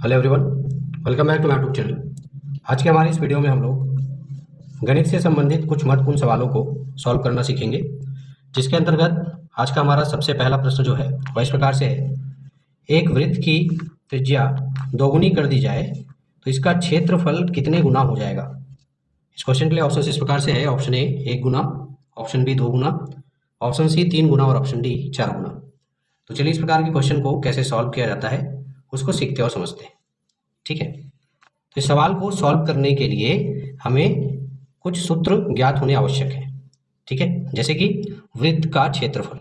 Hello everyone, welcome back to my YouTube channel. आज के हमारी इस वीडियो में हम लोग गणित से संबंधित कुछ महत्वपूर्ण सवालों को सॉल्व करना सीखेंगे, जिसके अंतर्गत आज का हमारा सबसे पहला प्रश्न जो है वह इस प्रकार से है। एक वृत्त की त्रिज्या दोगुनी कर दी जाए तो इसका क्षेत्रफल कितने गुना हो जाएगा। इस क्वेश्चन के लिए ऑप्शन इस प्रकार से है। ऑप्शन ए 1 गुना, ऑप्शन बी 2 गुना, ऑप्शन सी 3 गुना और ऑप्शन डी 4 गुना। तो चलिए इस प्रकार के क्वेश्चन को कैसे सॉल्व किया जाता है उसको सीखते और समझते हैं। ठीक है, तो इस सवाल को सॉल्व करने के लिए हमें कुछ सूत्र ज्ञात होने आवश्यक है। ठीक है, जैसे कि वृत्त का क्षेत्रफल।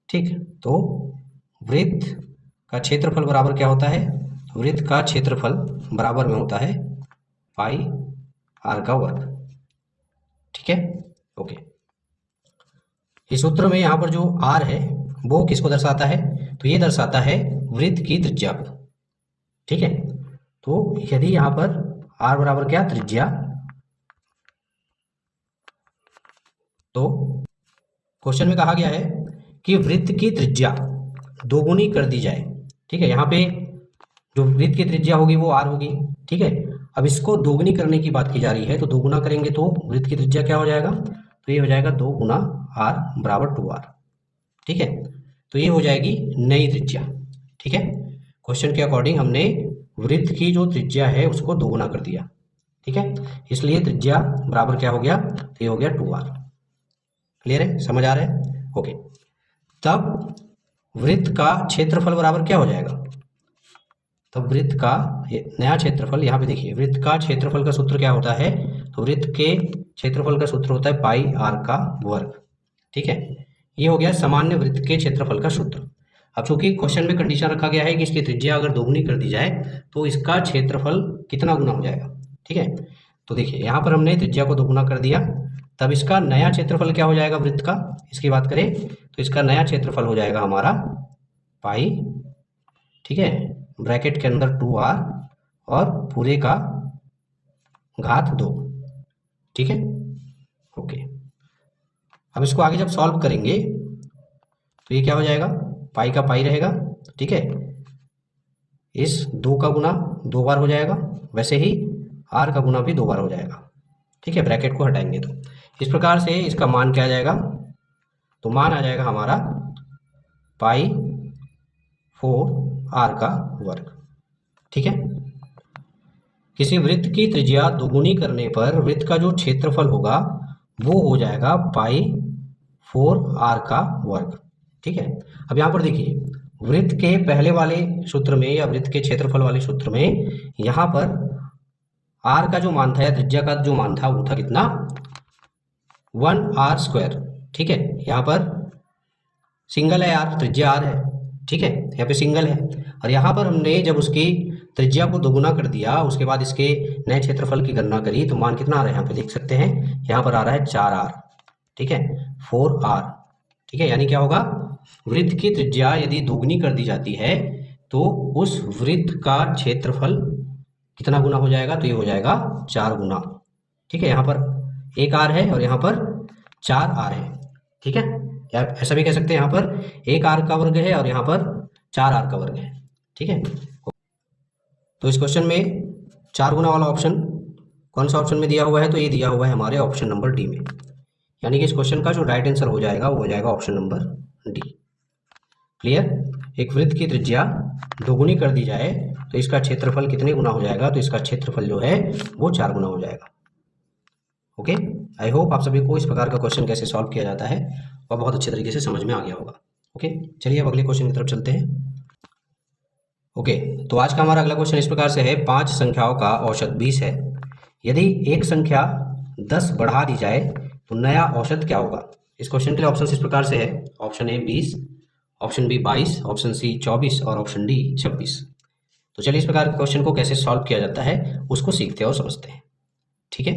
ठीक, तो वृत्त का क्षेत्रफल बराबर क्या होता है? वृत्त का क्षेत्रफल बराबर में होता है पाई आर का वर्ग। ठीक है, ओके। इस सूत्र में यहाँ पर जो आर है वो किसको दर्शाता है? तो ये दर्शाता है वृत्त की त्रिज्या को। ठीक है, तो यदि यहाँ पर आर बराबर क्या? त्रिज्या, तो क्वेश्चन में कहा गया है कि वृत्त की त्रिज्या दोगुनी कर दी जाए। ठीक है, यहाँ पे जो वृत्त की त्रिज्या होगी वो आर होगी। ठीक है, अब इसको दोगुनी करने की बात की जा रही है, तो दोगुना करेंगे तो वृत्त की त्रिज्या क्या हो जाएगा? तो ये हो जाएगा 2 गुना आर बराबर 2r। ठीक है, तो ये हो जाएगी नई त्रिज्या। ठीक है, क्वेश्चन के अकॉर्डिंग हमने वृत्त की जो त्रिज्या है उसको दोगुना कर दिया। ठीक है, इसलिए त्रिज्या बराबर क्या हो गया? तो ये हो गया 2r। क्लियर है? समझ आ रहा है? ओके। तब वृत्त का क्षेत्रफल बराबर क्या हो जाएगा? तब वृत्त का नया क्षेत्रफल, यहाँ पे देखिए वृत्त का क्षेत्रफल का सूत्र क्या होता है? तो वृत्त के क्षेत्रफल का सूत्र होता है पाई आर का वर्ग। ठीक है, ये हो गया सामान्य वृत्त के क्षेत्रफल का सूत्र। अब चूंकि क्वेश्चन में कंडीशन रखा गया है कि इसकी त्रिज्या अगर दोगुनी कर दी जाए तो इसका क्षेत्रफल कितना गुना हो जाएगा। ठीक है, तो देखिए यहाँ पर हमने त्रिज्या को दोगुना कर दिया, तब इसका नया क्षेत्रफल क्या हो जाएगा वृत्त का? इसकी बात करें तो इसका नया क्षेत्रफल हो जाएगा हमारा पाई, ठीक है, ब्रैकेट के अंदर 2r और पूरे का घात 2। ठीक है, ओके। अब इसको आगे जब सॉल्व करेंगे तो ये क्या हो जाएगा? पाई का पाई रहेगा। ठीक है, इस 2 का गुना 2 बार हो जाएगा, वैसे ही r का गुना भी 2 बार हो जाएगा। ठीक है, ब्रैकेट को हटाएंगे तो इस प्रकार से इसका मान क्या आ जाएगा? तो मान आ जाएगा हमारा पाई 4r का वर्ग। ठीक है, किसी वृत्त की त्रिज्या दोगुनी करने पर वृत्त का जो क्षेत्रफल होगा वो हो जाएगा पाई 4r का वर्ग। ठीक है, अब यहाँ पर देखिए वृत्त के पहले वाले सूत्र में या वृत्त के क्षेत्रफल वाले सूत्र में यहाँ पर r का जो मान था या त्रिज्या का जो मान था वो था कितना? 1r²। ठीक है, यहाँ पर सिंगल है r, त्रिज्या r है। ठीक है, यहाँ पे सिंगल है, और यहाँ पर हमने जब उसकी त्रिज्या को दोगुना कर दिया उसके बाद इसके नए क्षेत्रफल की गणना करी तो मान कितना आ रहा है? यहाँ पे देख सकते हैं, यहाँ पर आ रहा है 4r। ठीक है, 4r। ठीक है, यानी क्या होगा? वृत्त की त्रिज्या यदि दोगुनी कर दी जाती है तो उस वृत्त का क्षेत्रफल कितना गुना हो जाएगा? तो ये हो जाएगा 4 गुना। ठीक है, यहाँ पर 1r है और यहाँ पर 4r है। ठीक है, या ऐसा भी कह सकते हैं यहाँ पर 1r का वर्ग है और यहाँ पर 4r का वर्ग है। ठीक है, तो इस क्वेश्चन में 4 गुना वाला ऑप्शन कौन सा ऑप्शन में दिया हुआ है? तो ये दिया हुआ है हमारे ऑप्शन नंबर डी में, यानी कि इस क्वेश्चन का जो राइट आंसर हो जाएगा वो हो जाएगा ऑप्शन नंबर डी। क्लियर? एक वृत्त की त्रिज्या दोगुनी कर दी जाए तो इसका क्षेत्रफल कितने गुना हो जाएगा? तो इसका क्षेत्रफल जो है वो 4 गुना हो जाएगा। ओके, आई होप आप सभी को इस प्रकार का क्वेश्चन कैसे सॉल्व किया जाता है वह बहुत अच्छे तरीके से समझ में आ गया होगा। ओके, चलिए अब अगले क्वेश्चन की तरफ चलते हैं। ओके, तो आज का हमारा अगला क्वेश्चन इस प्रकार से है। 5 संख्याओं का औसत 20 है। यदि एक संख्या 10 बढ़ा दी जाए तो नया औसत क्या होगा? इस क्वेश्चन के लिए ऑप्शन इस प्रकार से है। Option A 20, option B 22, option C 24 और ऑप्शन डी 26। तो चलिए इस प्रकार के क्वेश्चन को कैसे सॉल्व किया जाता है उसको सीखते हैं और समझते हैं। ठीक है,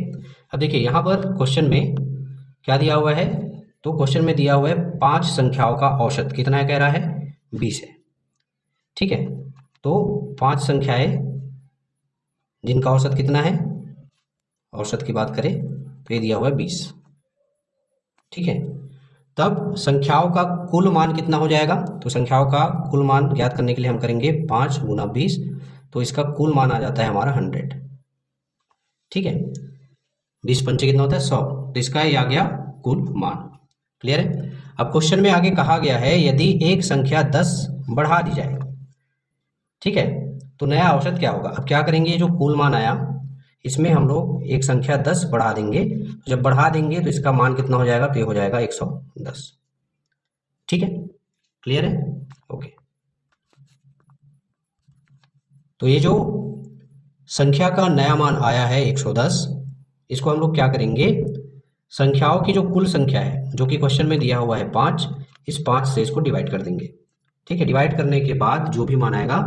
अब देखिए यहाँ पर क्वेश्चन में क्या दिया हुआ है? तो क्वेश्चन में दिया हुआ है 5 संख्याओं का औसत कितना है? कह रहा है 20 है। ठीक है, तो 5 संख्याएं जिनका औसत कितना है? औसत की बात करें तो ये दिया हुआ है 20। ठीक है, तब संख्याओं का कुल मान कितना हो जाएगा? तो संख्याओं का कुल मान ज्ञात करने के लिए हम करेंगे 5 गुना 20 तो इसका कुल मान आ जाता है हमारा 100। ठीक है, 20 पंचे कितना होता है 100, तो इसका ये आ गया कुल मान। क्लियर है। अब क्वेश्चन में आगे कहा गया है यदि एक संख्या 10 बढ़ा दी जाए, ठीक है, तो नया औसत क्या होगा। अब क्या करेंगे, जो कुल मान आया इसमें हम लोग एक संख्या 10 बढ़ा देंगे, जब बढ़ा देंगे तो इसका मान कितना हो जाएगा, तो ये हो जाएगा 110। ठीक है, क्लियर है, ओके। तो ये जो संख्या का नया मान आया है 110, इसको हम लोग क्या करेंगे, संख्याओं की जो कुल संख्या है जो कि क्वेश्चन में दिया हुआ है 5, इस 5 से इसको डिवाइड कर देंगे। ठीक है, डिवाइड करने के बाद जो भी मान आएगा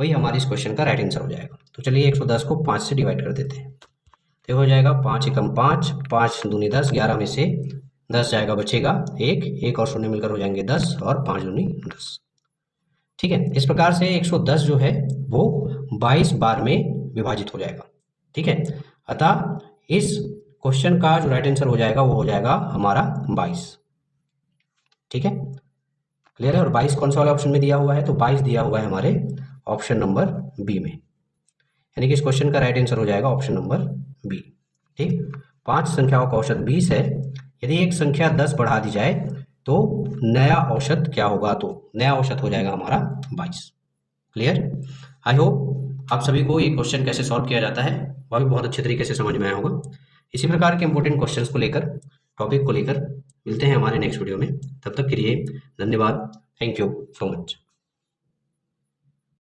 वही हमारे इस क्वेश्चन का राइट आंसर हो जाएगा। तो चलिए 110 को 5 से डिवाइड कर देते हैं, तो हो जाएगा 5 एकम 5, 5 दूनी 10, 11 में से 10 जाएगा, बचेगा 1, 1 और 0 मिलकर हो जाएंगे 10 और 5 दूनी 10। ठीक है, इस प्रकार से 110 जो है वो 22 बार में विभाजित हो जाएगा। ठीक है, अतः इस क्वेश्चन का जो राइट आंसर हो जाएगा वो हो जाएगा हमारा 22। ठीक है, क्लियर है। और 22 कौन सा वाला ऑप्शन में दिया हुआ है, तो 22 दिया हुआ है हमारे ऑप्शन नंबर बी में, यानी कि इस क्वेश्चन का राइट आंसर हो जाएगा ऑप्शन नंबर बी। ठीक, 5 संख्याओं का औसत 20 है, यदि एक संख्या 10 बढ़ा दी जाए तो नया औसत क्या होगा, तो नया औसत हो जाएगा हमारा 22। क्लियर। आई होप आप सभी को ये क्वेश्चन कैसे सॉल्व किया जाता है वह भी बहुत अच्छे तरीके से समझ में आया होगा। इसी प्रकार के इंपॉर्टेंट क्वेश्चंस को लेकर, टॉपिक को लेकर मिलते हैं हमारे नेक्स्ट वीडियो में। तब तक के लिए धन्यवाद, थैंक यू सो मच।